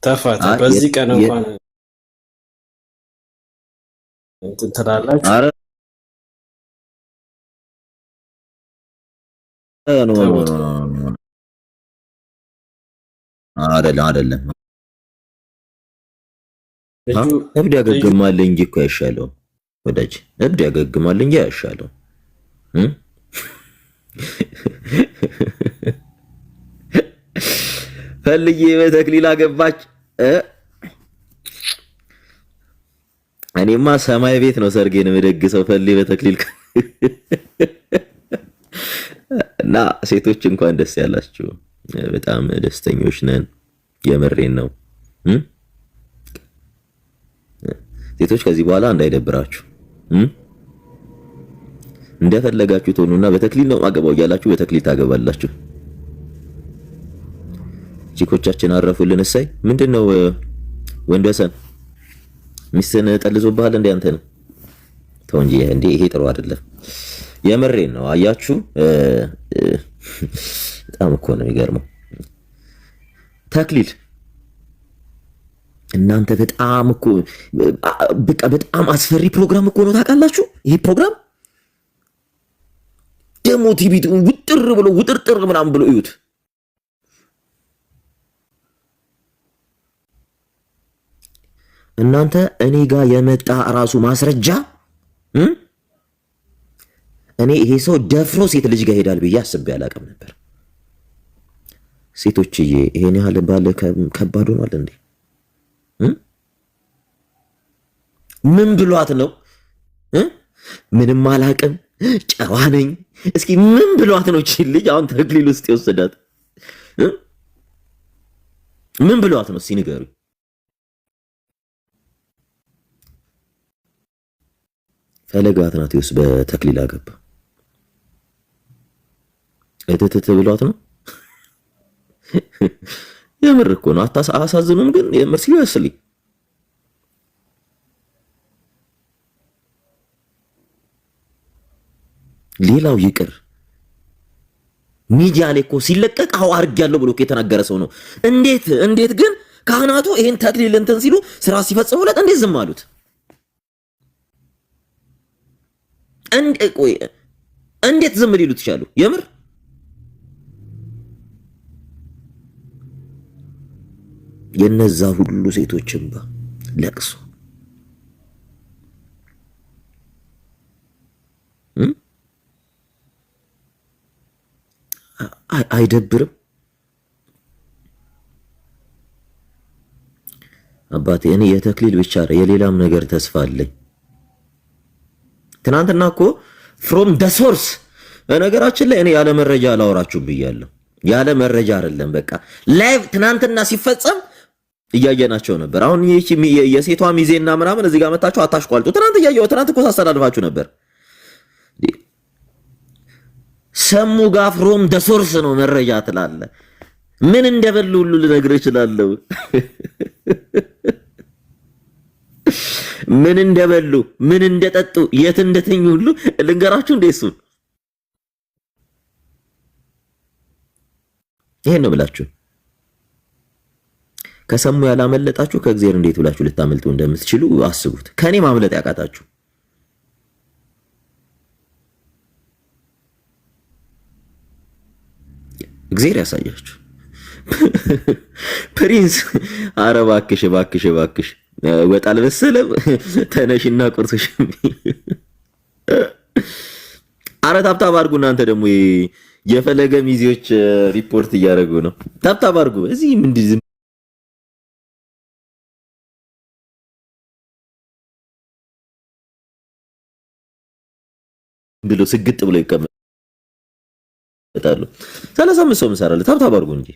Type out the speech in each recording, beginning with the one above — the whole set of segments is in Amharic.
ተፋታ በዚህ ቀን እንኳን እንትን ትላላችሁ። አረ አይደለም እብድ ያገግማል እንጂ እኮ ያሻለው ወዳጅ፣ እብድ ያገግማል እንጂ ያሻለው። ፈልዬ በተክሊል አገባች። እኔማ ሰማይ ቤት ነው ሰርጌን የምደግሰው ፈልዬ በተክሊል እና ሴቶች እንኳን ደስ ያላችሁ፣ በጣም ደስተኞች ነን። የምሬን ነው። ሴቶች ከዚህ በኋላ እንዳይደብራችሁ እንደፈለጋችሁ ትሆኑና በተክሊል ነው ማገባው እያላችሁ በተክሊል ታገባላችሁ። ቺኮቻችን አረፉልን። እሰይ ምንድነው ወንደሰን ሚስትን ጠልዞብሃል እንዴ አንተ ነው? ተው እንጂ እንዴ ይሄ ጥሩ አይደለም። የምሬን ነው። አያችሁ በጣም እኮ ነው የሚገርመው። ተክሊል እናንተ በጣም እኮ በቃ በጣም አስፈሪ ፕሮግራም እኮ ነው ታውቃላችሁ። ይሄ ፕሮግራም ደሞ ቲቪ ውጥር ብሎ ውጥርጥር ምናምን ብሎ እዩት። እናንተ እኔ ጋር የመጣ ራሱ ማስረጃ እኔ ይሄ ሰው ደፍሮ ሴት ልጅ ጋር ሄዳል ብዬ አስቤ አላውቅም ነበር። ሴቶችዬ ይሄን ያህል ባለ ከባድ ሆኗል እንዴ? ምን ብሏት ነው? ምንም አላውቅም ጨዋ ነኝ። እስኪ ምን ብሏት ነው እቺ ልጅ አሁን ተክሊል ውስጥ የወሰዳት? ምን ብሏት ነው? እስኪ ንገሩኝ። ፈለገ አትናቴዎስ በተክሊል አገባ። እትትት ብሏት ነው? የምር እኮ ነው። አሳዝኑም ግን የምር ሲሪየስሊ ሌላው ይቅር ሚዲያ ላይ እኮ ሲለቀቅ አው አድርጌያለሁ ብሎ የተናገረ ሰው ነው። እንዴት ግን ካህናቱ ይሄን ተክሊል እንትን ሲሉ ስራ ሲፈጽሙለት እንዴት ዝም አሉት? እንዴት ዝም ሊሉት ይቻሉ? የምር የነዛ ሁሉ ሴቶች እንባ ለቅሶ አይደብርም? አባቴ እኔ የተክሊል ብቻ የሌላም ነገር ተስፋ አለኝ። ትናንትና እኮ ፍሮም ደ ሶርስ በነገራችን ላይ እኔ ያለ መረጃ አላወራችሁም ብያለሁ። ያለ መረጃ አይደለም በቃ ላይቭ ትናንትና ሲፈጸም እያየናቸው ነበር። አሁን ይህቺ የሴቷ ሚዜና ምናምን እዚህ ጋር መታችሁ አታሽቋልጡ። ትናንት እያየሁ ትናንት እኮ ሳስተላልፋችሁ ነበር። ሰሙ ጋር ፍሮም ደ ሶርስ ነው መረጃ ትላለ። ምን እንደበሉ ሁሉ ልነግርህ እችላለሁ። ምን እንደበሉ ምን እንደጠጡ የት እንደተኙ ሁሉ ልንገራችሁ። እንደሱን ይሄን ነው ብላችሁ ከሰሙ ያላመለጣችሁ ከእግዚአብሔር እንዴት ብላችሁ ልታመልጡ እንደምትችሉ አስቡት። ከኔ ማምለጥ ያቃታችሁ እግዚአብሔር ያሳያችሁ። ፕሪንስ ኧረ እባክሽ ወጣ አልመሰለም። ተነሽና ቁርስሽ ኧረ ታብታብ አድርጉ። እናንተ ደግሞ የፈለገ ሚዜዎች ሪፖርት እያደረጉ ነው። ታብታብ አድርጉ። እዚህ ምንድን ዝም ብሎ ስግጥ ብሎ ይቀመጣሉ። 35 ሰው ምሰራለ። ታብታብ አድርጉ እንጂ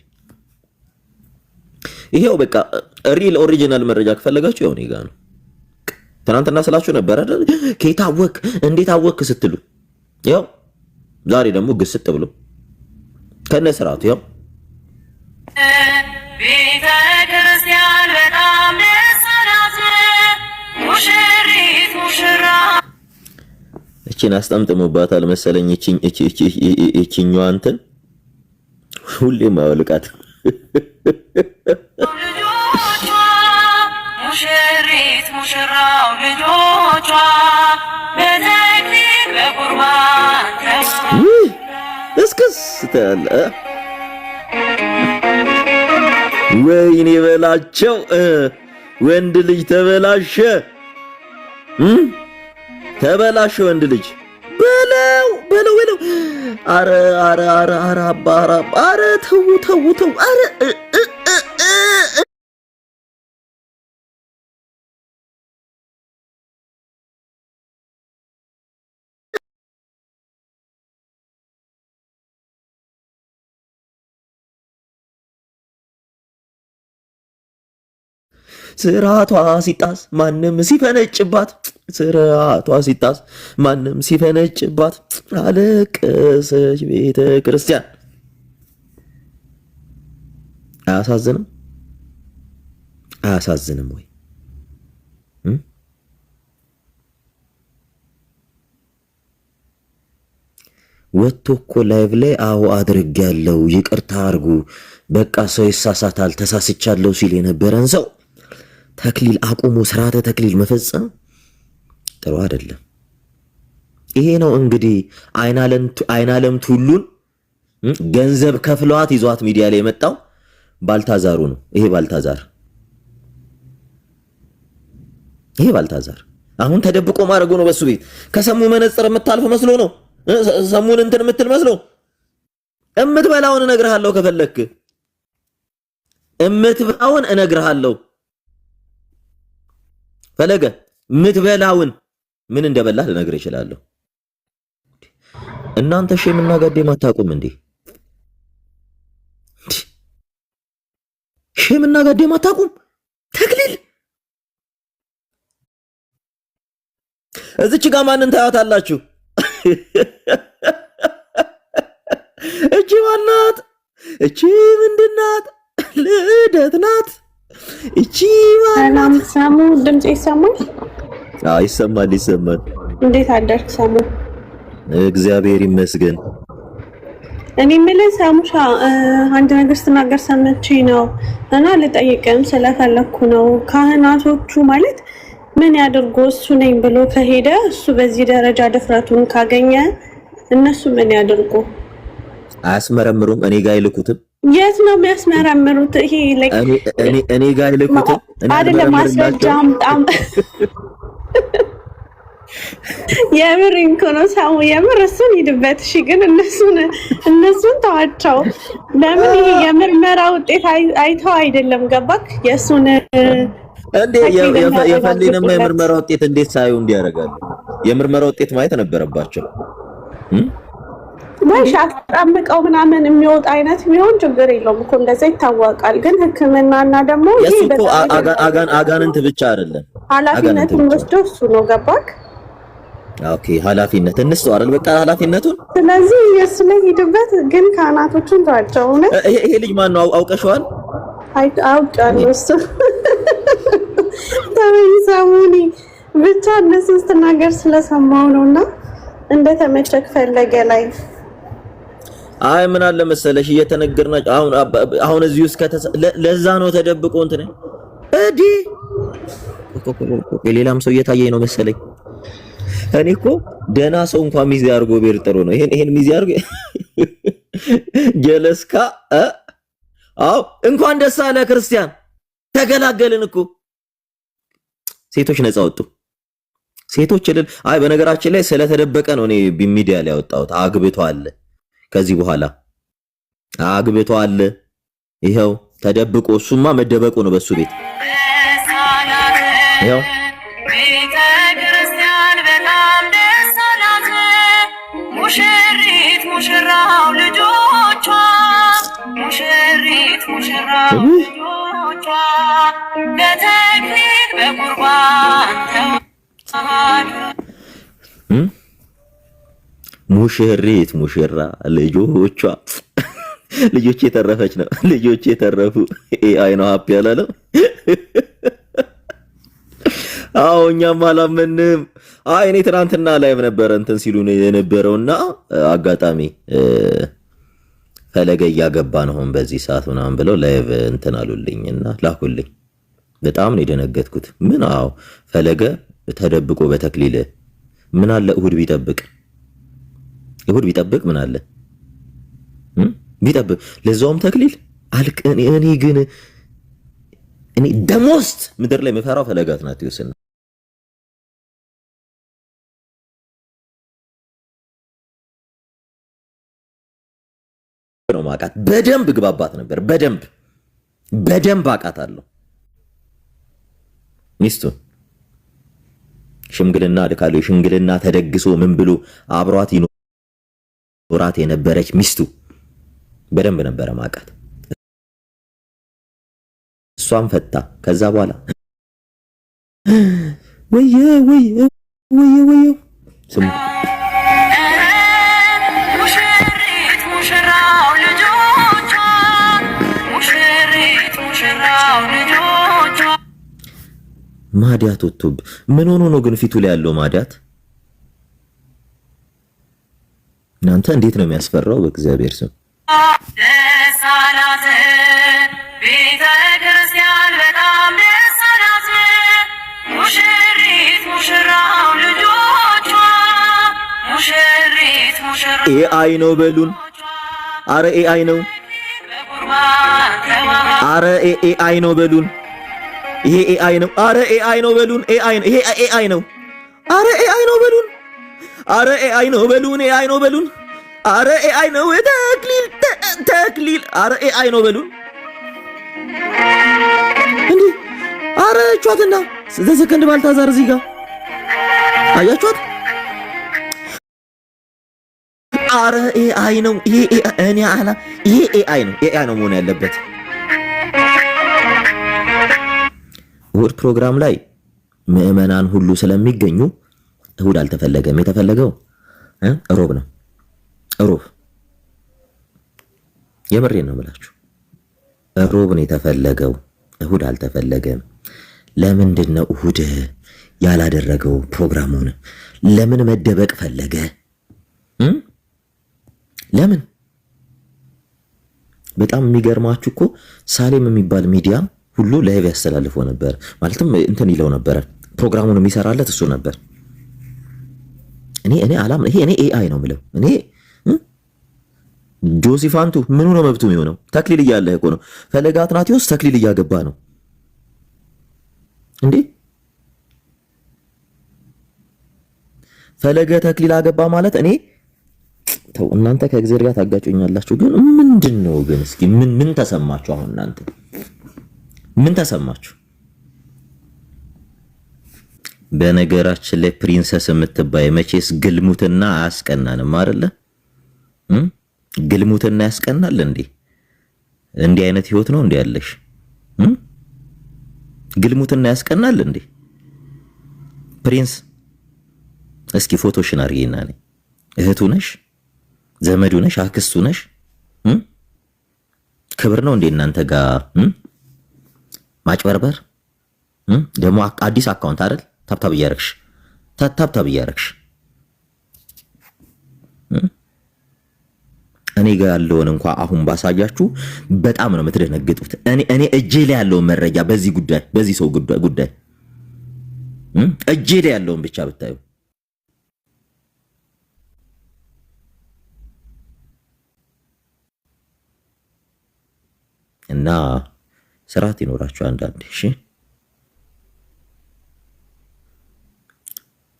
ይሄው በቃ ሪል ኦሪጂናል መረጃ ከፈለጋችሁ ያው እኔ ጋር ነው። ትናንትና ስላችሁ ነበር አይደል? ከየት አወክ እንዴት አወክ ስትሉ ያው ዛሬ ደግሞ ግስጥ ብሎ ከነ ስርዓቱ ያው ቤተ ክርስቲያን በጣም ደስ አላት ሙሽሪት ሙሽራ እቺን አስጠምጥሞባታል መሰለኝ። እቺኛዋ እንትን ሁሌም አወልቃት ሙሽራው ልጆቿ በተክሊል በቁርባን እስክስ ተለ ወይኔ በላቸው ወንድ ልጅ ተበላሸ ተበላሸ ወንድ ልጅ በለው አረ አባራ አረ ተው አረ ስርዓቷ ሲጣስ ማንም ሲፈነጭባት ስርዓቷ ሲጣስ ማንም ሲፈነጭባት አለቀሰች ቤተ ክርስቲያን። አያሳዝንም? አያሳዝንም ወይ? ወጥቶ እኮ ላይቭ ላይ አዎ አድርጌያለሁ ይቅርታ አድርጉ በቃ ሰው ይሳሳታል ተሳስቻለሁ ሲል የነበረን ሰው ተክሊል አቁሞ ስርዓተ ተክሊል መፈጸም ጥሩ አይደለም። ይሄ ነው እንግዲህ አይናለም ቱሉን ገንዘብ ከፍለዋት ይዟት ሚዲያ ላይ የመጣው ባልታዛሩ ነው። ይሄ ባልታዛር አሁን ተደብቆ ማድረጉ ነው። በሱ ቤት ከሰሙ መነጽር የምታልፍ መስሎ ነው። ሰሙን እንትን የምትል መስሎ እምትበላውን እነግርሃለሁ። ከፈለክ እምትበላውን እነግርሃለሁ። ፈለገ ምትበላውን ምን እንደበላህ ልነግር እችላለሁ። እናንተ ሼምና ጋዴም አታውቁም እንዴ? ሼምና ጋዴም አታውቁም? ተክሊል እዚች ጋር ማንን ታያታላችሁ? እቺ ማናት? እቺ ምንድናት? ልደት ናት። እቺ ሰላም ሳሙ፣ ድምጽ ይሰማል? አዎ ይሰማል። እንዴት አደርክ ሳሙ? እግዚአብሔር ይመስገን። እኔ የምልህ ሳሙሻ አንድ ነገር ስትናገር ሰምቼ ነው እና ልጠይቅም ስለፈለኩ ነው። ካህናቶቹ ማለት ምን ያድርጉ? እሱ ነኝ ብሎ ከሄደ እሱ በዚህ ደረጃ ድፍረቱን ካገኘ እነሱ ምን ያድርጉ? አያስመረምሩም? እኔ ጋር ይልኩትም። የት ነው የሚያስመረምሩት? ይሄ እኔ ጋር ይልኩትም አይደለም። ማስረጃ አምጣም። የምር እኮ ነው ሳሙ፣ የምር እሱን ሂድበት። እሺ ግን እነሱን ተዋቸው። ለምን ይሄ የምርመራ ውጤት አይተው አይደለም? ገባክ? የእሱን እንዴ የፈሊንም የምርመራ ውጤት እንዴት ሳዩ እንዲያደርጋሉ? የምርመራ ውጤት ማየት ነበረባቸው። ማይሽ አጣምቀው ምናምን የሚወጣ አይነት ቢሆን ችግር የለውም እኮ እንደዛ ይታወቃል። ግን ሕክምናና ደግሞ ይሄ እኮ አጋንንት ብቻ አይደለም፣ ኃላፊነቱን ወስዶ እሱ ነው። ገባክ? ኦኬ ኃላፊነት እንስጠው አይደል? በቃ ኃላፊነቱን። ስለዚህ የእሱ ላይ ሂድበት። ግን ካህናቶቹን ተዋቸው። ይሄ ልጅ ማን ነው? አውቀሽዋል? አውቃለሁ። እሱ ተመይሳሙኒ ብቻ እነሱን ስትናገር ስለሰማው ነውና እንደተመቸክ ፈለገ ላይ አይ ምን አለ መሰለሽ እየተነገርና አሁን እዚህ ውስጥ ለዛ ነው ተደብቆ እንትን እዲ ሌላም ሰው እየታየኝ ነው መሰለኝ። እኔ እኮ ደህና ሰው እንኳን ሚዜ አድርጎ ቤር ጥሩ ነው። ይሄን ሚዜ አድርጎ ጀለስካ አው እንኳን ደስ አለ ክርስቲያን፣ ተገላገልን እኮ። ሴቶች ነፃ ወጡ። ሴቶች አይ በነገራችን ላይ ስለተደበቀ ነው እኔ ሚዲያ ላይ ያወጣሁት። አግብቷል፣ ከዚህ በኋላ አግብቷል። ይሄው ተደብቆ እሱማ መደበቁ ነው በሱ ቤት። ይሄው ቤተ ክርስቲያን በጣም ደስ አላት። ሙሽሪት ሙሽራው ልጆቿ ሙሽሪት ሙሽራው ልጆቿ በተክሊል በቁርባን ሙሽሪት ሙሽራ ልጆቿ ልጆች የተረፈች ነው። ልጆች የተረፉ ኤአይ ነው ሀፒ ያላለው። አዎ እኛም አላመንም። አይ እኔ ትናንትና ላይቭ ነበረ እንትን ሲሉ ነው የነበረውና አጋጣሚ ፈለገ እያገባ ነው በዚህ ሰዓት ምናምን ብለው ላይቭ እንትን አሉልኝና ላኩልኝ። በጣም ነው የደነገጥኩት። ምን አዎ ፈለገ ተደብቆ በተክሊል ምን አለ እሁድ ቢጠብቅ ምን አለ ቢጠብቅ ለዛውም ተክሊል አልቅ። እኔ ግን ደሞስት ምድር ላይ የምፈራው ፈለገ አትናትዮስ ነው። ማቃት በደንብ ግባባት ነበር። በደንብ አቃታለሁ። ሚስቱ ሽምግልና ልካለው ሽምግልና ተደግሶ ምን ብሎ አብሯት ይኖራት የነበረች ሚስቱ በደንብ ነበረ ማቃት። እሷም ፈታ። ከዛ በኋላ ወየ ስሙ ማዲያት ወጥቶብ ምን ሆኖ ነው ግን ፊቱ ላይ ያለው ማዲያት? እናንተ እንዴት ነው የሚያስፈራው! በእግዚአብሔር ስም ደሳላት ቤተ ክርስቲያን በጣም ደሳላት። ሙሽሪት ሙሽራው ልጆቿ ሙሽሪት ሙሽራ ኤአይ ነው በሉን። አረ ኤአይ ነው። አረ ኤአይ ነው በሉን። ይሄ ኤአይ ነው። አረ ኤአይ ነው በሉን። ኤአይ ነው። ይሄ ኤአይ ነው። አረ ኤአይ ነው በሉን። አረ ኤአይ ነው በሉን። ኤአይ ነው በሉን። አረ ኤአይ ነው። ተክሊል አረ ኤአይ ነው በሉን። እንዴ አረ ቿትና ዘሰከንድ ባልታዛር እዚህ ጋር አያችኋት? አረ ኤአይ ነው። ይሄ እኔ አላ ይሄ ኤአይ ነው። ኤአይ ነው መሆን ያለበት። እሁድ ፕሮግራም ላይ ምዕመናን ሁሉ ስለሚገኙ እሁድ አልተፈለገም። የተፈለገው ሮብ ነው። ሮብ የምሬን ነው የምላችሁ። ሮብ ነው የተፈለገው። እሁድ አልተፈለገም። ለምንድን ነው እሁድ ያላደረገው ፕሮግራሙን? ለምን መደበቅ ፈለገ? ለምን? በጣም የሚገርማችሁ እኮ ሳሌም የሚባል ሚዲያ ሁሉ ላይቭ ያስተላልፎ ነበር። ማለትም እንትን ይለው ነበር። ፕሮግራሙን የሚሰራለት እሱ ነበር። እኔ አላም ይሄ ኤአይ ነው የምለው። እኔ ጆሲፋንቱ ምኑ ነው መብቱ የሚሆነው? ተክሊል እያለህ እኮ ነው። ፈለገ አትናትዮስ ተክሊል እያገባ ነው እንዴ? ፈለገ ተክሊል አገባ ማለት እኔ ተው እናንተ ከእግዚአብሔር ጋር ታጋጩኛላችሁ። ግን ምንድነው ግን እስኪ ምን ተሰማችሁ? አሁን እናንተ ምን ተሰማችሁ? በነገራችን ላይ ፕሪንሰስ የምትባይ መቼስ ግልሙትና አያስቀናንም አይደለ? ግልሙትና ያስቀናል እንዴ? እንዲህ አይነት ህይወት ነው እንዴ ያለሽ? ግልሙትና ያስቀናል እንዴ? ፕሪንስ እስኪ ፎቶሽን አርጊና ነኝ እህቱ ነሽ? ዘመዱ ነሽ? አክስቱ ነሽ? ክብር ነው እንዴ እናንተ ጋር ማጭበርበር? ደግሞ አዲስ አካውንት አይደል? ታብታብ እያረግሽ እኔ ጋር ያለውን እንኳን አሁን ባሳያችሁ በጣም ነው የምትደነግጡት። እኔ እጄ ላይ ያለውን መረጃ በዚህ ሰው ጉዳይ እጄ ላይ ያለውን ብቻ ብታዩ እና ስርዓት ይኖራችሁ አንዳንዴ። እሺ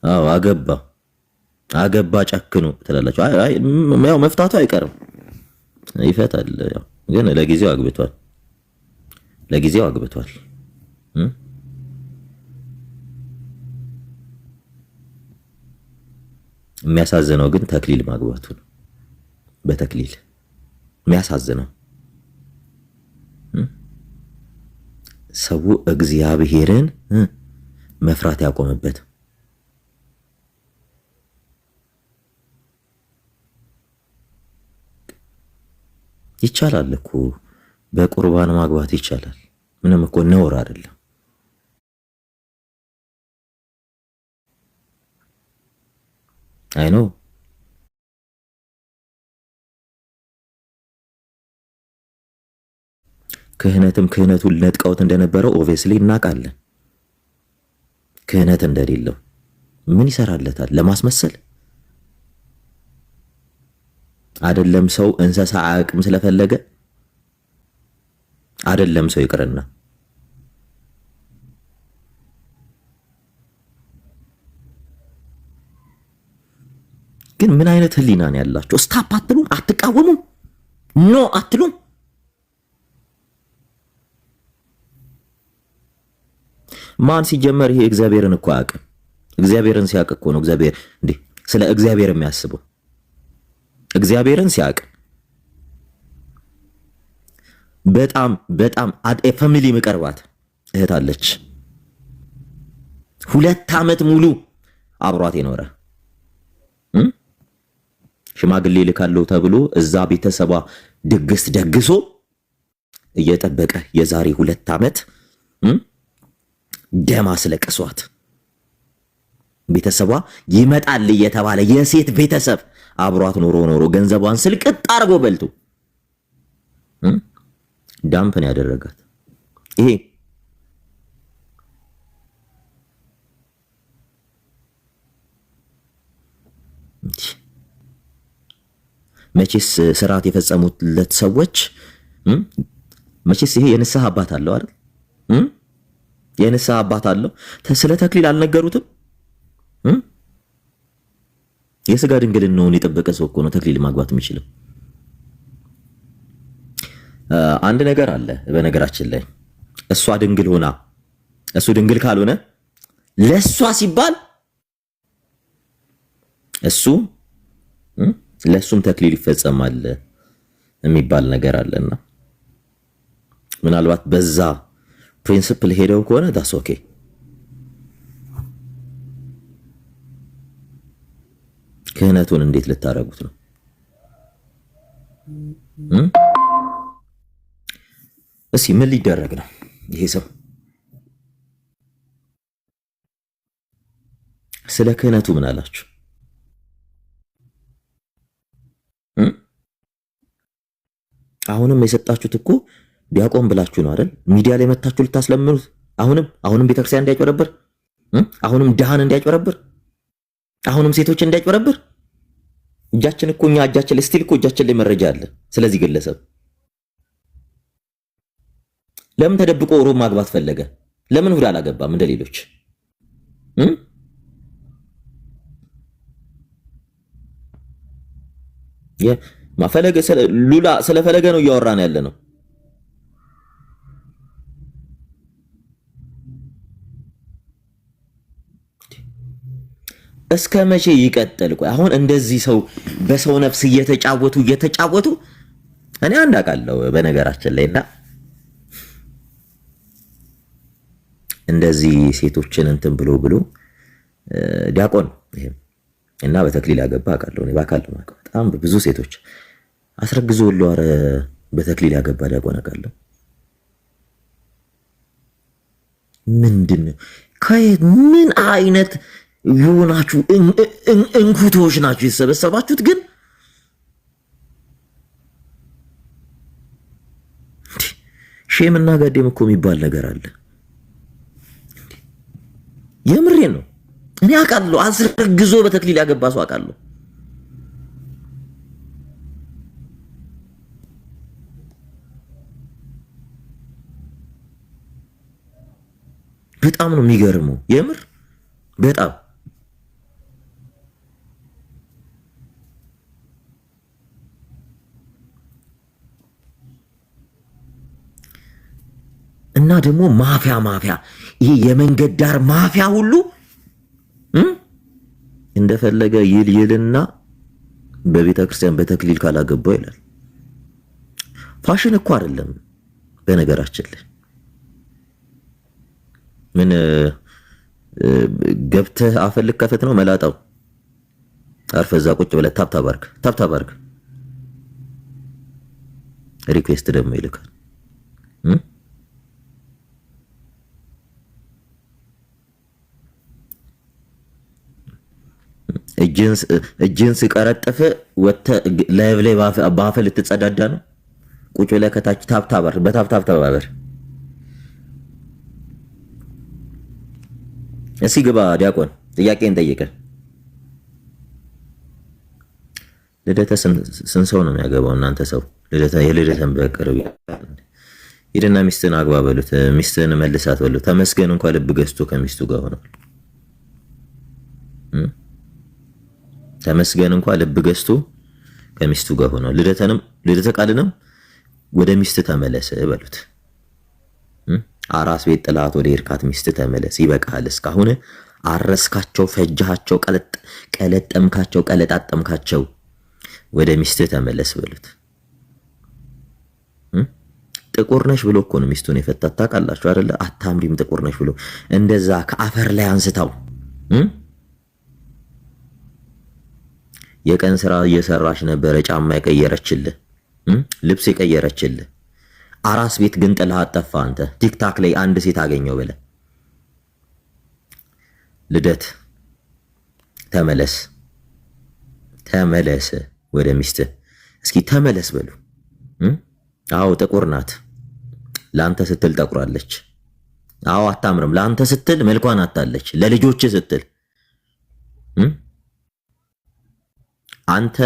አዎ አገባ ጨክኑ ትላላችሁ። ያው መፍታቱ አይቀርም ይፈታል። ያው ግን ለጊዜው አግብቷል። የሚያሳዝነው ግን ተክሊል ማግባቱ ነው። በተክሊል የሚያሳዝነው ሰው እግዚአብሔርን መፍራት ያቆመበት። ይቻላል እኮ በቁርባን ማግባት ይቻላል። ምንም እኮ ነውር አይደለም። አይ ነው ክህነቱን ነጥቀውት እንደነበረው ኦብቪየስሊ እናውቃለን። ክህነት እንደሌለው ምን ይሰራለታል? ለማስመሰል አይደለም ሰው እንስሳ አቅም ስለፈለገ አይደለም ሰው ይቅርና ግን ምን አይነት ህሊና ነው ያላችሁ? ስታፕ አትሉም? አትቃወሙም? ኖ አትሉም? ማን ሲጀመር ይሄ እግዚአብሔርን እኮ አያውቅም። እግዚአብሔርን ሲያውቅ እኮ ነው እግዚአብሔር እንዴ ስለ እግዚአብሔር የሚያስበው። እግዚአብሔርን ሲያውቅ በጣም ፋሚሊ መቀርባት እህት አለች። 2 ዓመት ሙሉ አብሯት የኖረ ሽማግሌ ልካለው ተብሎ እዛ ቤተሰቧ ድግስ ደግሶ እየጠበቀ የዛሬ 2 ዓመት ደም አስለቅሷት ቤተሰቧ ይመጣል እየተባለ የሴት ቤተሰብ አብሯት ኖሮ ገንዘቧን ስልቅጥ አርጎ በልቶ ዳምፕን ያደረጋት ይሄ መቼስ ስርዓት የፈጸሙለት ሰዎች መቼስ ይሄ የንስሐ አባት አለው አይደል? የንስሐ አባት አለው። ስለ ተክሊል አልነገሩትም? የስጋ ድንግልናውን የጠበቀ ሰው እኮ ነው ተክሊል ማግባት የሚችለው። አንድ ነገር አለ በነገራችን ላይ እሷ ድንግል ሆና እሱ ድንግል ካልሆነ ለሷ ሲባል ለሱም ተክሊል ይፈጸማል የሚባል ነገር አለና ምናልባት በዛ ፕሪንሲፕል ሄደው ከሆነ ዳስ ኦኬ። ክህነቱን እንዴት ልታረጉት ነው? እሺ ምን ሊደረግ ነው? ይሄ ሰው ስለ ክህነቱ ምን አላችሁ? አሁንም የሰጣችሁት እኮ ዲያቆን ብላችሁ ነው አይደል? ሚዲያ ላይ መታችሁ ልታስለምኑት። አሁንም ቤተክርስቲያን እንዲያጭበረብር፣ አሁንም ድሃን እንዲያጭበረብር፣ አሁንም ሴቶች እንዲያጭበረብር። እጃችን እኮ እኛ እጃችን ላይ ስቲል እኮ እጃችን ላይ መረጃ አለ። ስለዚህ ግለሰብ ለምን ተደብቆ ሮብ ማግባት ፈለገ? ለምን ሁሉ አላገባም እንደሌሎች? ማፈለገ ሉላ ስለፈለገ ነው እያወራን ያለ ነው። እስከ መቼ ይቀጥል? ቆይ አሁን እንደዚህ ሰው በሰው ነፍስ እየተጫወቱ እኔ አንድ አውቃለሁ በነገራችን ላይና እንደዚህ ሴቶችን እንትን ብሎ ዲያቆን ይሄም እና በተክሊል ያገባ አውቃለሁ። እኔ ባካል ነው በጣም ብዙ ሴቶች አስረግዞ ሁሉ አረ በተክሊል ያገባ ዲያቆን አውቃለሁ። ምንድነው ከየት ምን አይነት የሆናችሁ እንኩቶች ናችሁ የተሰበሰባችሁት? ግን ሼምና ጋዴም እኮ የሚባል ነገር አለ። የምሬን ነው። እኔ አውቃለሁ። አስረግዞ በተክሊል ያገባ ሰው አውቃለሁ። በጣም ነው የሚገርመው። የምር በጣም እና ደግሞ ማፊያ ይሄ የመንገድ ዳር ማፊያ ሁሉ እንደፈለገ ይልና በቤተ ክርስቲያን በተክሊል ካላገባው ይላል። ፋሽን እኮ አይደለም በነገራችን ላይ ምን ገብተህ አፈልክ ከፈት ነው መላጣው አርፈ እዛ ቁጭ ብለህ ታብታብ አድርግ ሪኩዌስት ደግሞ ይልካል። እጅን ስቀረጥፍ ወተ ላይቭ ላይ ባፈ ልትጸዳዳ ነው። ቁጭ ብለህ ከታች ታብታበር በታብታብ ተባበር። እስኪ ግባ ዲያቆን፣ ጥያቄን ጠይቀ። ልደተ ስንት ሰው ነው የሚያገባው እናንተ ሰው? የልደተን በቅርብ ሂድና ሚስትን አግባ በሉት፣ ሚስትን መልሳት በሉት። ተመስገን እንኳን ልብ ገዝቶ ከሚስቱ ጋር ሆኗል። ተመስገን እንኳን ልብ ገዝቶ ከሚስቱ ጋር ሆኗል። ልደተ ቃልንም ወደ ሚስት ተመለስ በሉት። አራስ ቤት ጥላት ወደ እርካት ሚስት ተመለስ፣ ይበቃል። እስካሁን አረስካቸው፣ ፈጃቸው፣ ቀለጠምካቸው፣ ቀለጣጠምካቸው። ወደ ሚስት ተመለስ በሉት። ጥቁር ነሽ ብሎ እኮ ነው ሚስቱን የፈታት ታውቃላችሁ አይደለ? አታምሪም ጥቁር ነሽ ብሎ እንደዛ ከአፈር ላይ አንስታው የቀን ስራ እየሰራሽ ነበረ፣ ጫማ የቀየረችልህ፣ ልብስ የቀየረችልህ። አራስ ቤት ግን ጥለህ አጠፋ። አንተ ቲክታክ ላይ አንድ ሴት አገኘው ብለህ ልደት ተመለስ ወደ ሚስትህ። እስኪ ተመለስ በሉ። አዎ ጥቁር ናት፣ ለአንተ ስትል ጠቁራለች። አዎ አታምርም፣ ለአንተ ስትል መልኳን አታለች፣ ለልጆች ስትል። አንተ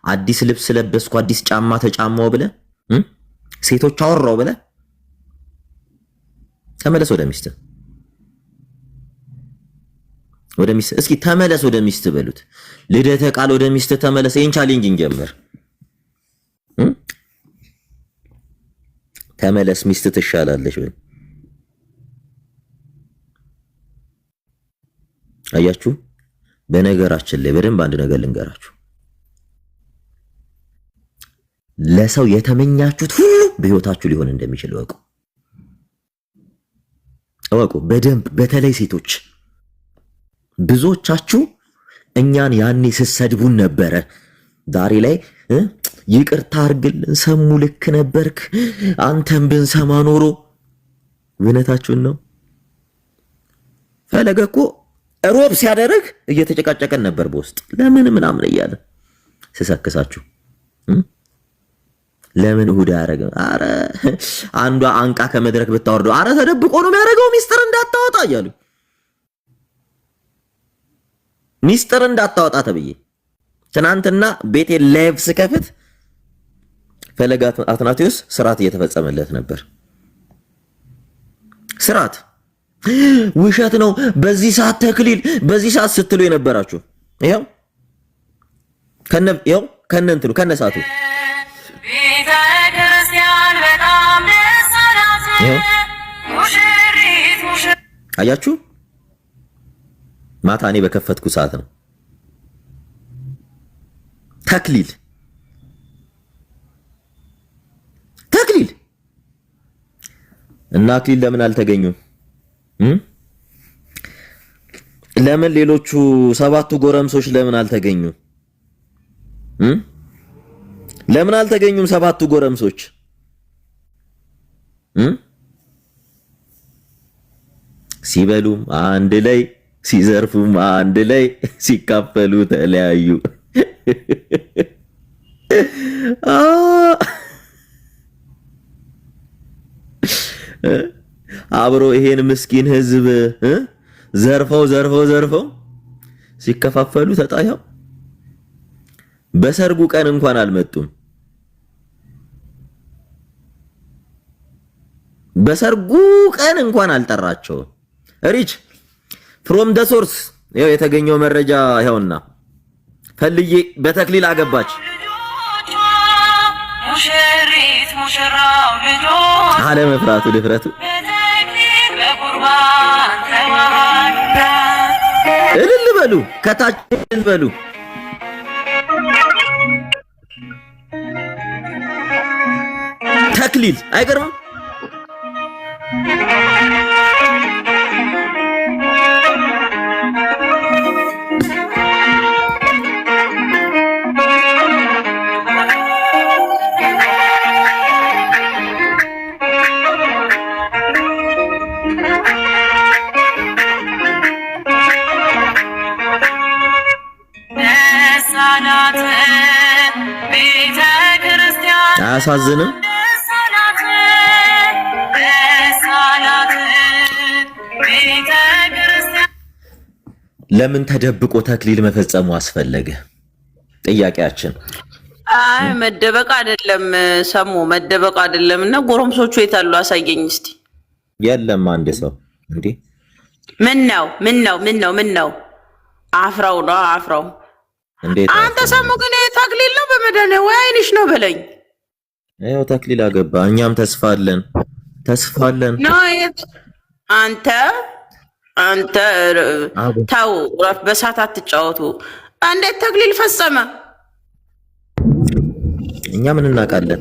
አዲስ ልብስ ለበስኩ፣ አዲስ ጫማ ተጫማው ብለህ ሴቶች አወራው ብለህ ተመለስ ወደ ሚስት። እስኪ ተመለስ ወደ ሚስት በሉት። ልደተ ቃል ወደ ሚስት ተመለስ። ይሄን ቻሌንጅ እንጀምር። ተመለስ፣ ሚስት ትሻላለች። አያችሁ? በነገራችን ላይ በደንብ አንድ ነገር ልንገራችሁ። ለሰው የተመኛችሁት ሁሉ በህይወታችሁ ሊሆን እንደሚችል እወቁ በደንብ። በተለይ ሴቶች ብዙዎቻችሁ እኛን ያኔ ስትሰድቡን ነበረ። ዛሬ ላይ ይቅርታ አድርግልን፣ ሰሙ ልክ ነበርክ፣ አንተም ብንሰማ ኖሮ። እውነታችሁን ነው። ፈለገ እኮ ሮብ ሲያደርግ እየተጨቃጨቀን ነበር በውስጥ ለምን ምናምን እያለ ስሰክሳችሁ ለምን እሁድ ያደረገ? አረ አንዷ አንቃ ከመድረክ ብታወርደው፣ አረ ተደብቆ ነው የሚያደርገው፣ ሚስጥር እንዳታወጣ እያሉ ሚስጥር እንዳታወጣ ተብዬ ትናንትና ቤቴ ላይቭ ስከፍት ፈለገ አትናቴዎስ ስርዓት እየተፈጸመለት ነበር። ስርዓት ውሸት ነው በዚህ ሰዓት ተክሊል በዚህ ሰዓት ስትሉ የነበራችሁ ይሄው ከነንትሉ ከነሳቱ ቤተ ክርስቲያን በጣም ደስ አላት። ሙሽሪት አያችሁ? ማታ እኔ በከፈትኩ ሰዓት ነው ተክሊል እና አክሊል ለምን አልተገኙም? ለምን ሌሎቹ ሰባቱ ጎረምሶች ለምን አልተገኙም? ለምን አልተገኙም ሰባቱ ጎረምሶች? ሲበሉም አንድ ላይ ሲዘርፉም አንድ ላይ ሲካፈሉ ተለያዩ። አብሮ ይሄን ምስኪን ህዝብ ዘርፈው ሲከፋፈሉ ተጣያው። በሰርጉ ቀን እንኳን አልመጡም። በሰርጉ ቀን እንኳን አልጠራቸውም። ሪች ፍሮም ደ ሶርስ ይኸው የተገኘው መረጃ ይኸውና፣ ፈልዬ በተክሊል አገባች። ሙሽሪት ሙሽራው ልጆች አለመፍራቱ ድፍረቱ እልል በሉ፣ ከታች እልል በሉ። ተክሊል አይገርምም? አያሳዝንም? ለምን ተደብቆ ተክሊል መፈጸሙ አስፈለገ? ጥያቄያችን። አይ መደበቅ አይደለም ሰሙ መደበቅ አይደለምና ጎረምሶቹ የታሉ አሳየኝ እስቲ። የለም አንድ ሰው እንዴ ምን ነው አፍራው ነው አፍራው። እንዴት አንተ ሰሙ ግን ተክሊል ነው በመደነ ወይ አይንሽ ነው በለኝ። ያው ተክሊል አገባ። እኛም ተስፋ አለን ነው አንተ ታው በሳት አትጫወቱ። እንዴት ተክሊል ፈጸመ? እኛ ምን እናውቃለን?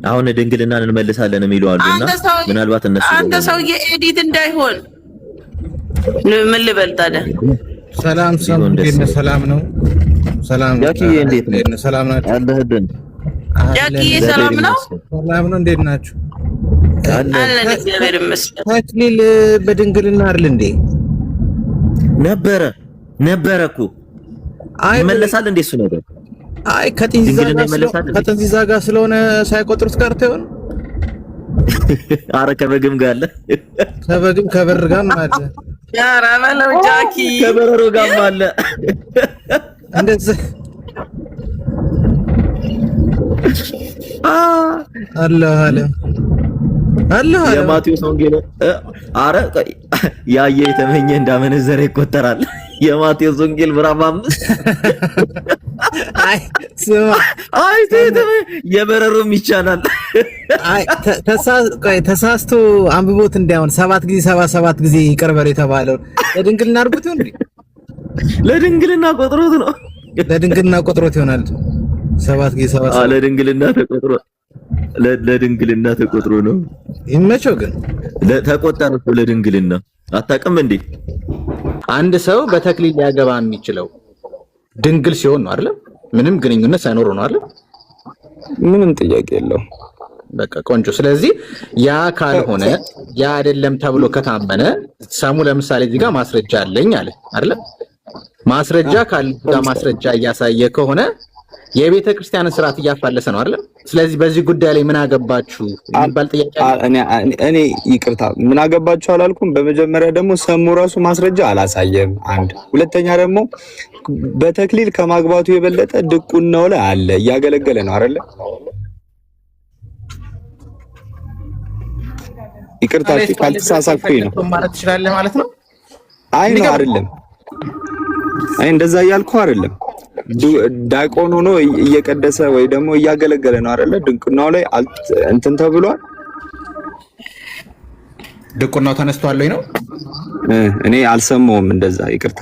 አሁን ድንግልናን እንመልሳለን የሚሉ አሉና ምናልባት እነሱ አንተ ሰውዬ ኤዲት እንዳይሆን ምን ልበል ታዲያ? ሰላም ሰላም ነው። ሰላም ያኪዬ እንዴት ነው? ሰላም ናችሁ? አለህልን? ያኪዬ ሰላም ነው። ሰላም ነው። እንዴት ናችሁ? አለን እግዚአብሔር ይመስገን። ተክሊል በድንግልና አይደል እንዴ? ነበረ እኮ ይመለሳል እንዴ እሱ ነገር? አይ ከጥንዚዛ ጋር ስለሆነ ሳይቆጥሩት ጋር ተይሆን። አረ ከበግም ጋር አለ። ከበግም ከበር ጋር አለ። ያራ ማለው ጃኪ ከበረሮ ጋር አለ። እንደዚህ አለ የማቴዎስ ወንጌል አረ ያየ የተመኘ እንዳመነዘረ ይቆጠራል። የማቴዎስ ወንጌል ምዕራፍ 5 አይ የበረሮም ይቻላል። አይ ተሳስቶ አንብቦት እንዳይሆን 7 ጊዜ 77 ጊዜ ይቅር በል የተባለው ለድንግልና አድርጎት ይሆን እንዴ? ለድንግልና ቆጥሮት ይሆናል። 7 ጊዜ 77 ለድንግልና ተቆጥሮ ነው። ይመቸው ግን ተቆጠረ እኮ ለድንግልና። አታውቅም እንዴ? አንድ ሰው በተክሊል ሊያገባ የሚችለው ድንግል ሲሆን ነው አይደል? ምንም ግንኙነት ሳይኖረው ነው አይደል? ምንም ጥያቄ የለው። በቃ ቆንጆ። ስለዚህ ያ ካልሆነ ያ አይደለም ተብሎ ከታመነ ሰሙ ለምሳሌ እዚህ ጋር ማስረጃ አለኝ አለ አይደል? ማስረጃ ማስረጃ እያሳየ ከሆነ የቤተ ክርስቲያንን ስርዓት እያፋለሰ ነው አይደል? ስለዚህ በዚህ ጉዳይ ላይ ምን አገባችሁ የሚባል ጥያቄ እኔ ይቅርታ ምን አገባችሁ አላልኩም። በመጀመሪያ ደግሞ ሰሙ ራሱ ማስረጃ አላሳየም። አንድ ሁለተኛ ደግሞ በተክሊል ከማግባቱ የበለጠ ድቁናው ላይ አለ እያገለገለ ነው አይደል? ይቅርታ ካልተሳሳትኩኝ ነው ማለት ትችላለህ ማለት ነው። አይ ነው አይደለም። አይ እንደዛ እያልኩ አይደለም። ዳቆን ሆኖ እየቀደሰ ወይ ደግሞ እያገለገለ ነው አይደለ? ድቁናው ላይ እንትን ተብሏል። ድቁናው ተነስቷል ወይ ነው? እኔ አልሰማውም እንደዛ። ይቅርታ።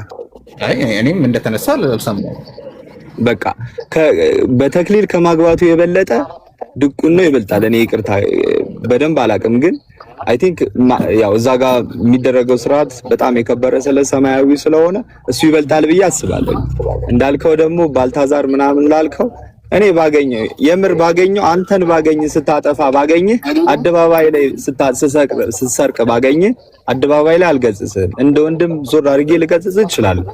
አይ እኔም እንደተነሳ አልሰማውም። በቃ በተክሊል ከማግባቱ የበለጠ ድቁናው ይበልጣል። እኔ ይቅርታ በደንብ አላውቅም፣ ግን አይ ቲንክ ያው እዛ ጋር የሚደረገው ስርዓት በጣም የከበረ ሰማያዊ ስለሆነ እሱ ይበልጣል ብዬ አስባለሁ። እንዳልከው ደግሞ ባልታዛር ምናምን ላልከው እኔ ባገኘው የምር ባገኘው አንተን ባገኝ ስታጠፋ ባገኝ አደባባይ ላይ ስትሰርቅ ባገኝ አደባባይ ላይ አልገጽስም። እንደ ወንድም ዞር አድርጌ ልገጽስ እችላለሁ፣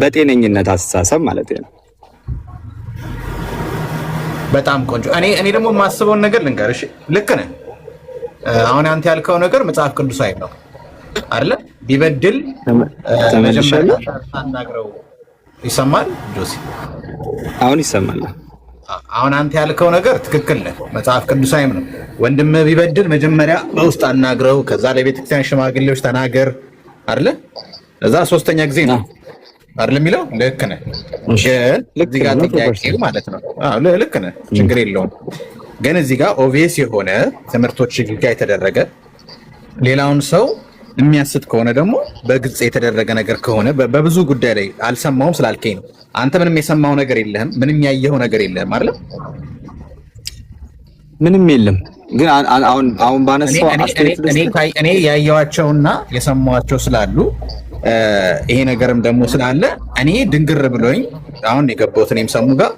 በጤነኝነት አስተሳሰብ ማለት ነው። በጣም ቆንጆ። እኔ ደግሞ የማስበውን ነገር ልንገርሽ። ልክ ነህ። አሁን አንተ ያልከው ነገር መጽሐፍ ቅዱሳዊ ነው አይደለ? ቢበድል መጀመሪያ አናግረው። ይሰማል ጆሲ? አሁን ይሰማል። አሁን አንተ ያልከው ነገር ትክክል ነህ፣ መጽሐፍ ቅዱሳዊም ነው። ወንድም ቢበድል መጀመሪያ በውስጥ አናግረው፣ ከዛ ለቤተክርስቲያን ሽማግሌዎች ተናገር አይደለ? ከዛ ሶስተኛ ጊዜ ነው አይደል የሚለው? ልክ ነህ። ግን እዚህ ጋር ጥያቄ ማለት ነው። ልክ ነህ፣ ችግር የለውም። ግን እዚህ ጋር ኦቪየስ የሆነ ትምህርቶች ግልጋ የተደረገ ሌላውን ሰው የሚያስት ከሆነ ደግሞ በግልጽ የተደረገ ነገር ከሆነ በብዙ ጉዳይ ላይ አልሰማውም ስላልከኝ ነው። አንተ ምንም የሰማው ነገር የለህም፣ ምንም ያየኸው ነገር የለህም አይደል? ምንም የለም። ግን አሁን ባነሳው እኔ ያየኋቸውና የሰማኋቸው ስላሉ ይሄ ነገርም ደግሞ ስላለ እኔ ድንግር ብሎኝ አሁን የገባሁት እኔም ሰሙ ጋር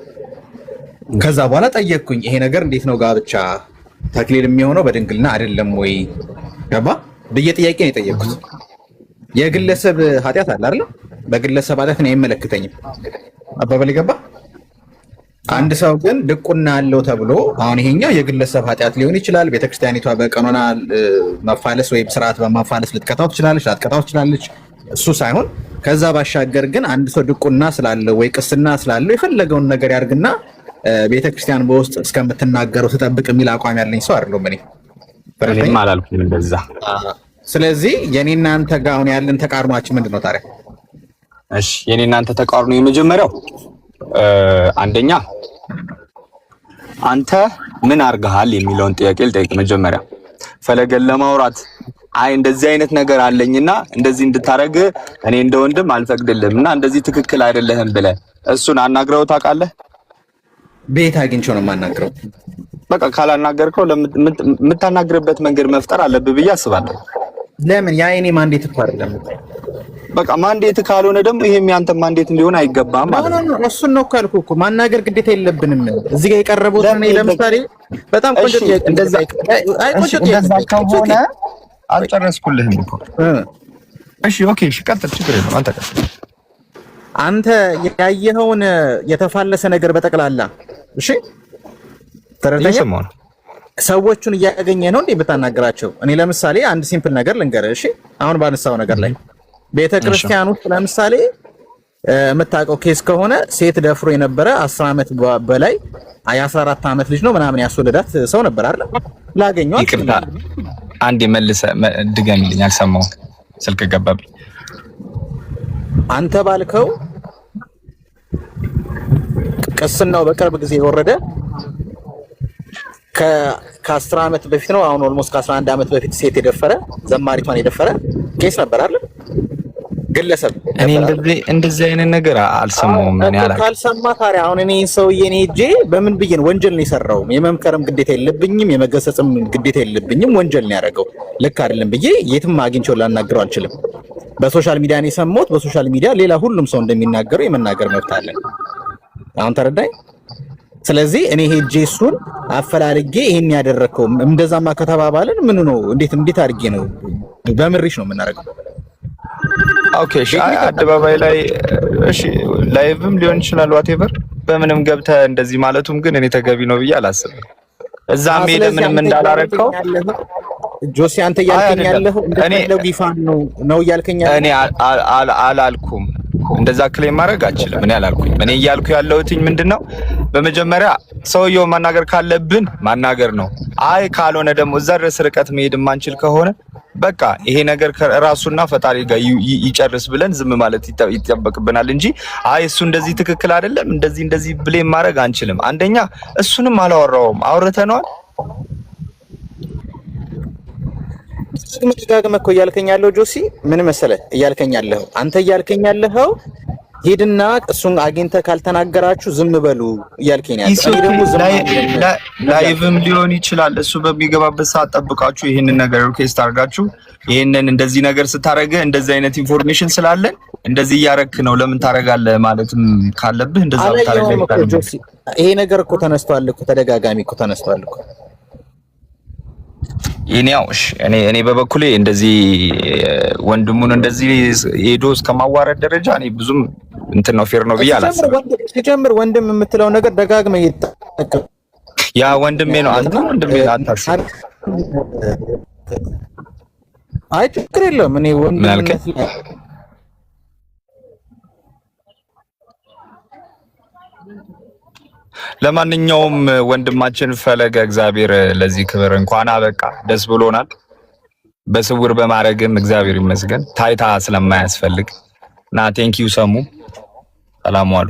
ከዛ በኋላ ጠየቅኩኝ፣ ይሄ ነገር እንዴት ነው ጋብቻ ተክሊል የሚሆነው በድንግልና አይደለም ወይ ገባ ብዬ ጥያቄ ነው የጠየቅኩት። የግለሰብ ኃጢአት አለ አይደል? በግለሰብ ኃጢአት ነው አይመለከተኝም አባባል ገባ። አንድ ሰው ግን ድቁና አለው ተብሎ አሁን ይሄኛው የግለሰብ ኃጢአት ሊሆን ይችላል። ቤተክርስቲያኒቷ በቀኖና መፋለስ ወይም ስርዓት በማፋለስ ልትቀጣው ትችላለች፣ ላትቀጣው ትችላለች። እሱ ሳይሆን ከዛ ባሻገር ግን አንድ ሰው ድቁና ስላለው ወይ ቅስና ስላለው የፈለገውን ነገር ያርግና ቤተክርስቲያን በውስጥ እስከምትናገረው ተጠብቅ የሚል አቋም ያለኝ ሰው አይደለም እኔ አላልኩም እንደዛ። ስለዚህ የኔና አንተ ጋር አሁን ያለን ተቃርኗችን ምንድነው ታዲያ? እሺ የኔና አንተ ተቃርኖ የመጀመሪያው አንደኛ አንተ ምን አርጋሃል የሚለውን ጥያቄ ልጠይቅ መጀመሪያ። ፈለገን ለማውራት አይ እንደዚህ አይነት ነገር አለኝና እንደዚህ እንድታረግ እኔ እንደ ወንድም አልፈቅድልምና እንደዚህ ትክክል አይደለህም ብለህ እሱን አናግረው ታውቃለህ? ቤት አግኝቼው ነው የማናግረው። በቃ ካላናገርከው የምታናግርበት መንገድ መፍጠር አለብህ ብዬ አስባለሁ። ለምን ያ የኔ ማንዴት እኮ አይደለም። በቃ ማንዴት ካልሆነ ደግሞ ይሄም ያንተ ማንዴት ሊሆን አይገባም ማለት ነው። እሱን ነው እኮ ያልኩህ እኮ ማናገር ግዴታ የለብንም። እዚህ ጋር የቀረበው እኔ ለምሳሌ በጣም ቆንጆ ጥያቄ እንደዛ ከሆነ አልጨረስኩልህም እኮ። እሺ ኦኬ፣ እሺ ቀጥል፣ ችግር የለውም። አንተ ያየኸውን የተፋለሰ ነገር በጠቅላላ እሺ ተረዳኝ። ሰዎቹን እያገኘ ነው እንዴ የምታናገራቸው? እኔ ለምሳሌ አንድ ሲምፕል ነገር ልንገርህ። እሺ አሁን ባነሳው ነገር ላይ ቤተክርስቲያን ውስጥ ለምሳሌ የምታውቀው ኬስ ከሆነ ሴት ደፍሮ የነበረ 10 ዓመት በላይ የ14 ዓመት ልጅ ነው ምናምን ያስወለዳት ሰው ነበር አይደል? ላገኘው ይቅርታ አንዴ መልሰህ ድገምልኝ፣ አልሰማሁም፣ ስልክ ገባብኝ። አንተ ባልከው ቅስናው በቅርብ ጊዜ የወረደ ከ10 ዓመት በፊት ነው። አሁን ኦልሞስት ከ11 ዓመት በፊት ሴት የደፈረ ዘማሪቷን የደፈረ ኬስ ነበር አይደል? ግለሰብ እኔ እንደዚህ አይነት ነገር አልሰማሁም። እኔ አላውቅም። ካልሰማ ታዲያ አሁን እኔ ሰውዬ እኔ ሄጄ በምን ብዬ ነው ወንጀል ነው የሰራው? የመምከርም ግዴታ የለብኝም፣ የመገሰጽም ግዴታ የለብኝም። ወንጀል ነው ያደረገው ልክ አይደለም ብዬ የትም አግኝቼው ላናግረው አልችልም። በሶሻል ሚዲያ ነው የሰማሁት። በሶሻል ሚዲያ ሌላ ሁሉም ሰው እንደሚናገረው የመናገር መብት አለን። አሁን ተረዳኝ። ስለዚህ እኔ ሄጄ እሱን አፈላልጌ ይሄን ያደረከው እንደዛማ ከተባባልን ምን ነው እንዴት አድርጌ ነው በምሪሽ ነው የምናደርገው? ኦኬ እሺ፣ አደባባይ ላይ እሺ፣ ላይቭም ሊሆን ይችላል ዋቴቨር፣ በምንም ገብተህ እንደዚህ ማለቱም ግን እኔ ተገቢ ነው ብዬ አላስብም። እዛም ሄደ ምንም እንዳላረከው ጆሲ አንተ እያልከኝ ያለኸው እንደፈለጉ ይፋን ነው እያልከኝ ያለኸው። እኔ አላልኩም፣ እንደዛ ክሌም ማድረግ አልችልም። እኔ አላልኩም። እኔ እያልኩ ያለሁትኝ ምንድነው በመጀመሪያ ሰውየው ማናገር ካለብን ማናገር ነው። አይ ካልሆነ ደግሞ እዛ ድረስ ርቀት መሄድ ማንችል ከሆነ በቃ ይሄ ነገር ከራሱና ፈጣሪ ጋር ይጨርስ ብለን ዝም ማለት ይጠበቅብናል እንጂ አይ እሱ እንደዚህ ትክክል አይደለም እንደዚህ ብሌም ማድረግ አንችልም። አንደኛ እሱንም አላወራውም፣ አውርተነዋል። ደጋግመህ እኮ እያልከኝ ያለው ጆሲ ምን መሰለህ እያልከኝ ያለኸው አንተ እያልከኝ ያለኸው ሄድና እሱን አግኝተህ ካልተናገራችሁ ዝም በሉ እያልከኝ ያለው ላይቭም ሊሆን ይችላል። እሱ በሚገባበት ሰዓት ጠብቃችሁ ይሄንን ነገር ሪኩዌስት አድርጋችሁ ይሄንን እንደዚህ ነገር ስታረገ እንደዚህ አይነት ኢንፎርሜሽን ስላለን እንደዚህ እያረክ ነው ለምን ታረጋለህ ማለትም ካለብህ እንደዛ ታረጋለህ። ይሄ ነገር እኮ ተነስቷል እኮ ተደጋጋሚ እኮ ተነስቷል እኮ እኔ በበኩሌ እንደዚህ ወንድሙን እንደዚህ ሄዶ እስከማዋረድ ደረጃ እኔ ብዙም እንትን ነው ፌር ነው ብዬ አላስብም። ሲጀምር ወንድም የምትለው ነገር ደጋግመህ ይተጠቀም። ያ ወንድሜ ነው አንተ ወንድሜ አታሽ። አይ ችግር የለውም። እኔ ወንድም ለማንኛውም ወንድማችን ፈለገ እግዚአብሔር ለዚህ ክብር እንኳን አበቃ፣ ደስ ብሎናል። በስውር በማድረግም እግዚአብሔር ይመስገን ታይታ ስለማያስፈልግ እና ቴንኪዩ ሰሙ። ሰላም ዋሉ።